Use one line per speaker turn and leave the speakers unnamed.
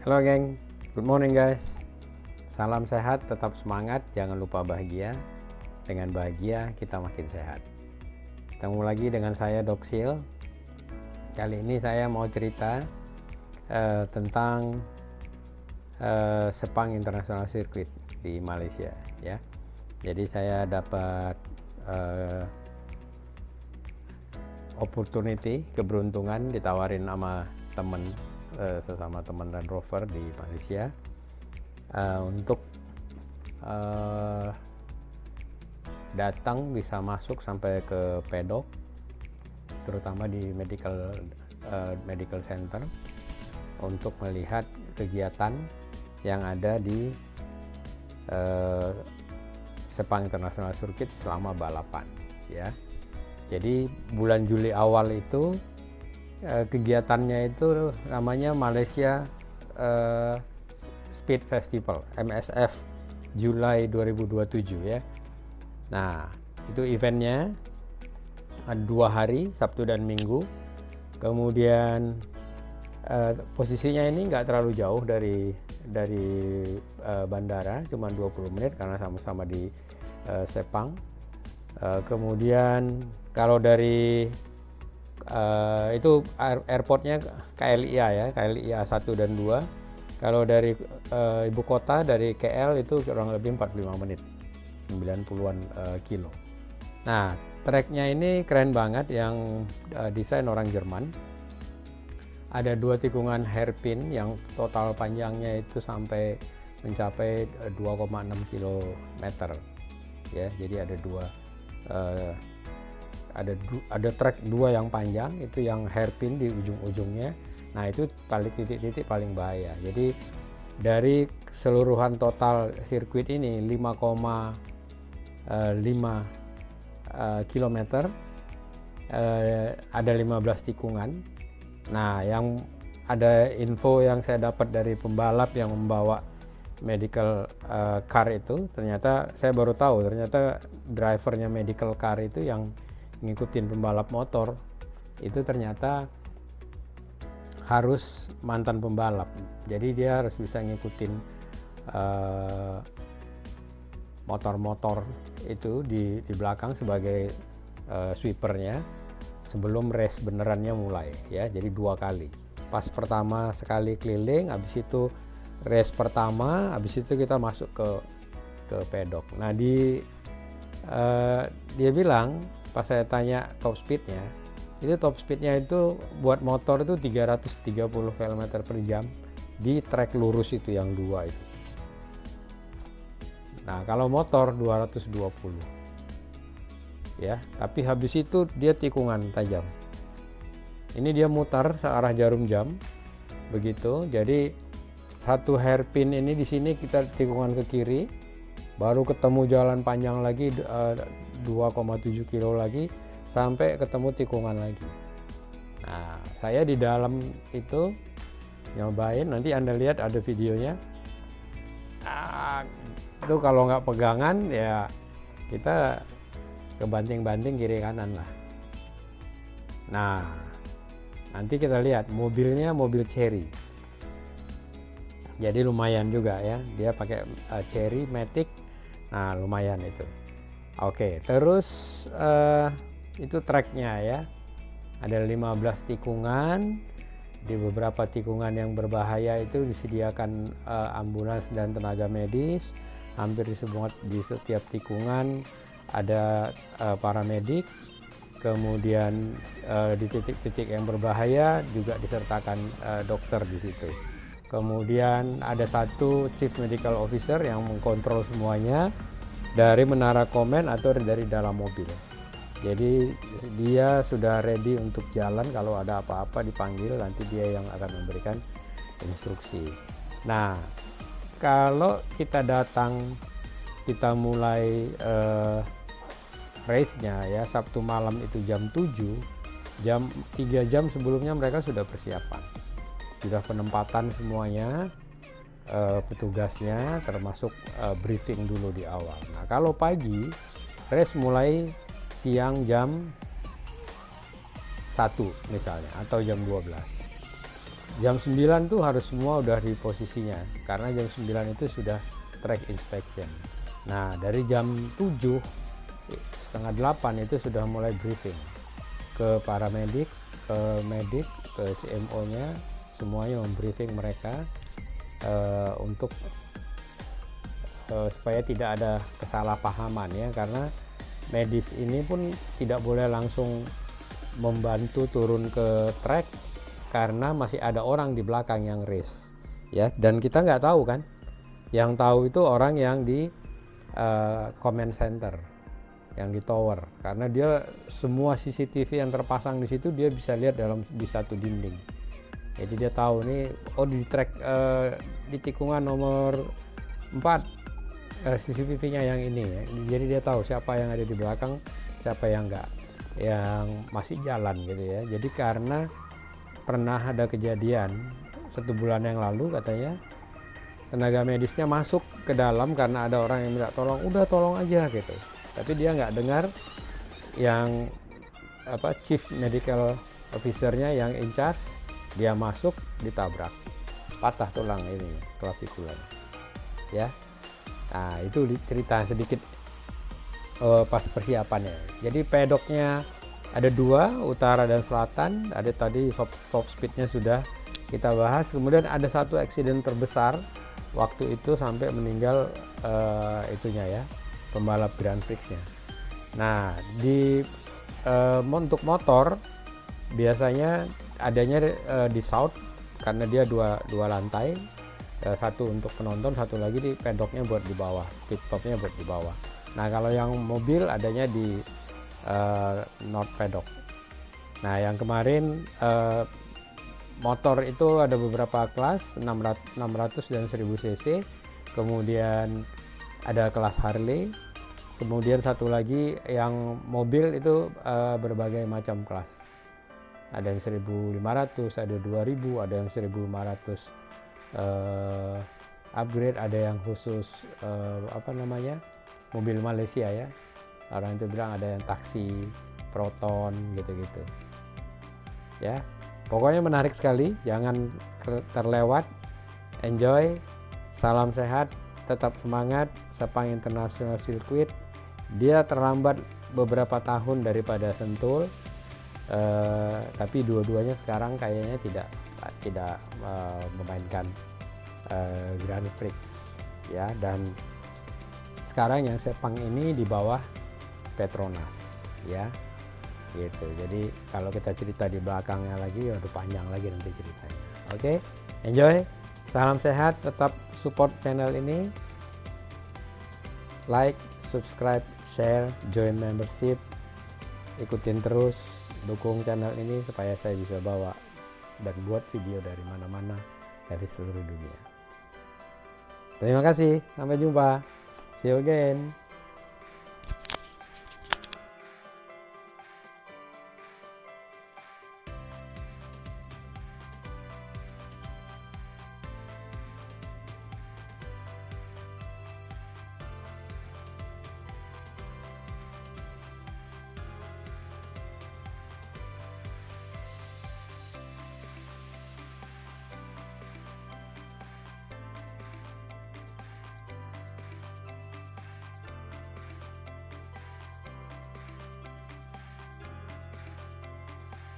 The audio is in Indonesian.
Halo geng, good morning guys. Salam sehat, tetap semangat, jangan lupa bahagia. Dengan bahagia kita makin sehat. Ketemu lagi dengan saya Doksil. Kali ini saya mau cerita tentang Sepang International Circuit di Malaysia ya. Jadi saya dapat opportunity, keberuntungan ditawarin sama temen, sesama teman dan rover di Malaysia untuk datang bisa masuk sampai ke pedok, terutama di medical center, untuk melihat kegiatan yang ada di Sepang International Circuit selama balapan ya. Jadi bulan Juli awal itu kegiatannya itu namanya Malaysia Speed Festival MSF Julai 2027 ya. Nah itu eventnya ada 2 hari, Sabtu dan Minggu. Kemudian posisinya ini nggak terlalu jauh dari bandara, cuma 20 menit karena sama-sama di Sepang. Kemudian kalau dari itu airportnya KLIA ya, KLIA 1 dan 2. Kalau dari ibu kota dari KL itu kurang lebih 45 menit, 90-an kilo. Nah treknya ini keren banget, yang desain orang Jerman. Ada 2 tikungan hairpin yang total panjangnya itu sampai mencapai 2,6 km ya. Jadi ada trek 2 yang panjang, itu yang hairpin di ujung-ujungnya. Nah itu titik-titik paling bahaya. Jadi dari keseluruhan total sirkuit ini 5,5 km, ada 15 tikungan. Nah yang ada info yang saya dapat dari pembalap yang membawa medical car itu, ternyata saya baru tahu ternyata drivernya medical car itu yang ngikutin pembalap motor itu ternyata harus mantan pembalap. Jadi dia harus bisa ngikutin motor-motor itu di belakang sebagai sweepernya sebelum race benerannya mulai ya. Jadi 2 kali. Pas pertama sekali keliling, habis itu race pertama, habis itu kita masuk ke pedok. Nah dia bilang, pas saya tanya top speednya, itu buat motor itu 330 km per jam di trek lurus itu yang 2 itu. Nah kalau motor 220 ya, tapi habis itu dia tikungan tajam. Ini dia mutar searah jarum jam begitu. Jadi satu hairpin ini di sini kita tikungan ke kiri, baru ketemu jalan panjang lagi 2,7 kilo lagi sampai ketemu tikungan lagi. Nah saya di dalam itu nyobain, nanti Anda lihat ada videonya. Itu kalau nggak pegangan ya kita kebanting-banting kiri kanan lah. Nah nanti kita lihat mobilnya mobil Chery, jadi lumayan juga ya, dia pakai Chery Matic. Nah lumayan itu. Oke, terus itu treknya ya, ada 15 tikungan. Di beberapa tikungan yang berbahaya itu disediakan ambulans dan tenaga medis. Hampir di setiap tikungan ada paramedik. Kemudian di titik-titik yang berbahaya juga disertakan dokter di situ. Kemudian ada satu chief medical officer yang mengkontrol semuanya dari menara komen atau dari dalam mobil. Jadi dia sudah ready untuk jalan, kalau ada apa-apa dipanggil, nanti dia yang akan memberikan instruksi. Nah kalau kita datang, kita mulai race-nya ya Sabtu malam itu jam 7, 3 jam sebelumnya mereka sudah persiapan, sudah penempatan semuanya, petugasnya, termasuk briefing dulu di awal. Nah kalau pagi race mulai siang jam 1 misalnya atau jam 12. jam 9 tuh harus semua udah di posisinya, karena jam 9 itu sudah track inspection. Nah dari jam 7 setengah 8 itu sudah mulai briefing ke paramedik, ke medik, ke CMO nya, semuanya membriefing mereka untuk supaya tidak ada kesalahpahaman ya, karena medis ini pun tidak boleh langsung membantu turun ke track karena masih ada orang di belakang yang race ya, dan kita nggak tahu kan, yang tahu itu orang yang di command center, yang di tower, karena dia semua CCTV yang terpasang di situ dia bisa lihat di satu dinding. Jadi dia tahu nih, oh di track di tikungan nomor 4 CCTV-nya yang ini ya. Jadi dia tahu siapa yang ada di belakang, siapa yang enggak, yang masih jalan gitu ya. Jadi karena pernah ada kejadian 1 bulan yang lalu, katanya tenaga medisnya masuk ke dalam karena ada orang yang minta tolong, udah tolong aja gitu, tapi dia nggak dengar yang chief medical officer-nya yang in charge, dia masuk, ditabrak, patah tulang ini clavicula ya. Nah itu cerita sedikit pas persiapannya. Jadi pedoknya ada 2, utara dan selatan. Ada tadi top speednya sudah kita bahas. Kemudian ada 1 eksiden terbesar waktu itu sampai meninggal itunya ya, pembalap Grand Prix-nya. Nah untuk motor biasanya adanya di south, karena dia dua lantai, 1 untuk penonton, 1 lagi di pedoknya buat di bawah, pit stopnya buat di bawah. Nah kalau yang mobil adanya di north pedok. Nah yang kemarin motor itu ada beberapa kelas, 600 dan 1000 cc, kemudian ada kelas Harley, kemudian 1 lagi yang mobil itu berbagai macam kelas. Ada yang 1500, ada 2000, ada yang 1500 upgrade, ada yang khusus mobil Malaysia ya. Orang itu bilang ada yang taksi Proton gitu-gitu. Ya. Pokoknya menarik sekali, jangan terlewat. Enjoy. Salam sehat, tetap semangat. Sepang International Circuit. Dia terlambat beberapa tahun daripada Sentul. Tapi dua-duanya sekarang kayaknya tidak memainkan Grand Prix ya, dan sekarang yang Sepang ini di bawah Petronas ya gitu. Jadi kalau kita cerita di belakangnya lagi udah panjang lagi nanti ceritanya. Oke, enjoy, salam sehat, tetap support channel ini, like, subscribe, share, join membership, ikutin terus, dukung channel ini supaya saya bisa bawa dan buat video dari mana-mana, dari seluruh dunia. Terima kasih, sampai jumpa, see you again.